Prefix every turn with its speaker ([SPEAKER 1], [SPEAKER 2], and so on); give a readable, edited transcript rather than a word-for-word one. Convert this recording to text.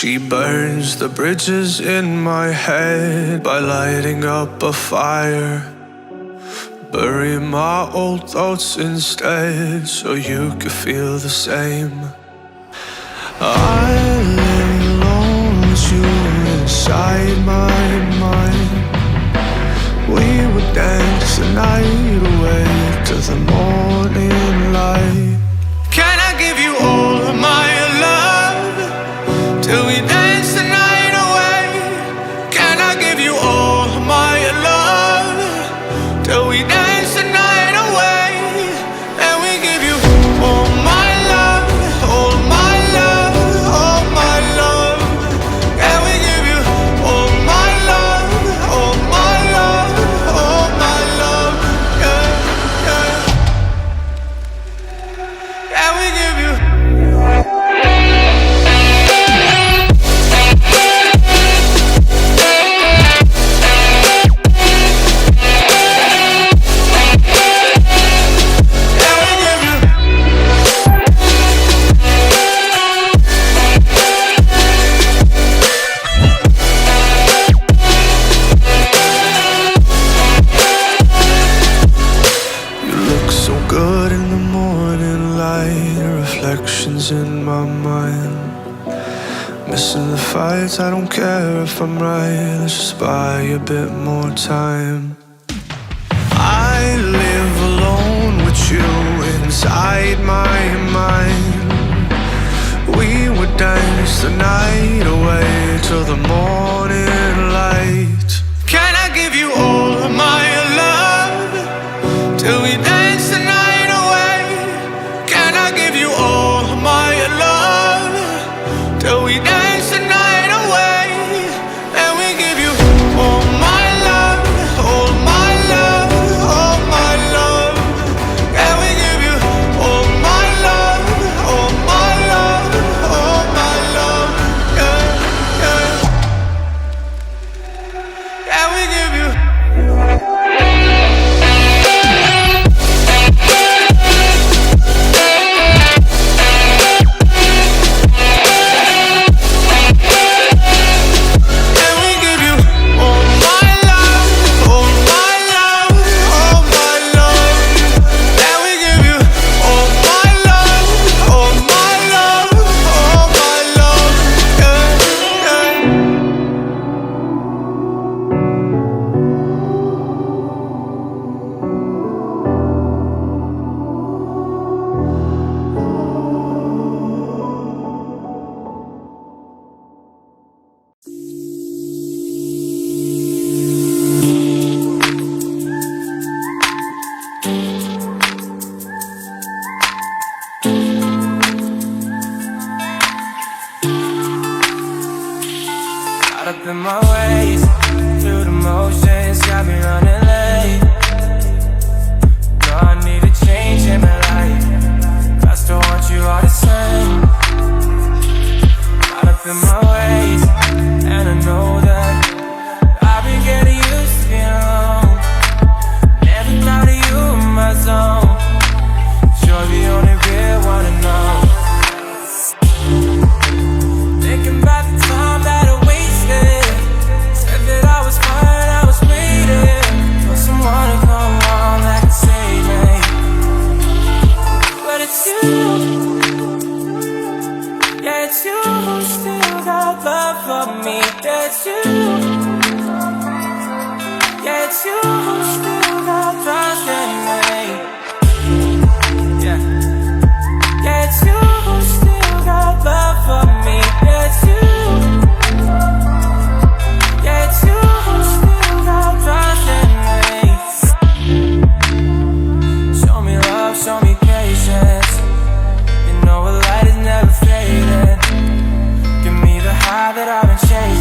[SPEAKER 1] She burns the bridges in my head by lighting up a fire. Bury my old thoughts instead so you could feel the same. I live alone with you inside my mind. We would dance the night away to the morning light. Can I give you all of my love till we dance the night away? Can I give you all of my love till we dance the night away? And we give you all my love, all my love, all my love. And we give you all my love, all my love, all my love. Yeah, yeah. And we give you. Good in the morning light, reflections in my mind. Missing the fights, I don't care if I'm right. Let's just buy a bit more time. I live alone with you inside my mind. We would dance the night away till the morning light. Can I give you all of my love till we dance the night away? Can I give you all of my love till we dance the night away? And we give you all my love, all my love, all my love. And we give you all my love, all my love, all my love. Yeah, yeah. And we give you.
[SPEAKER 2] Up in my ways, through the motions, got me running late. No, I need a change in my life, I still want you all the same. Caught up in my ways, and I know that I've been getting used to being alone. Never thought of you in my zone. You're the only real one to know. Thinking about the time that I wasted. Said that I was fine, I was waiting for someone to come along that could save me. But it's you, yeah, it's you who still got love for me. Yeah, it's you, yeah, it's you who still got trust in me. Yeah, yeah, it's you who still got love for me. Yeah, it's you. Yeah, it's you who still got trust in me. Show me love, show me patience. You know a light is never fading. Give me the high that I've been chasing.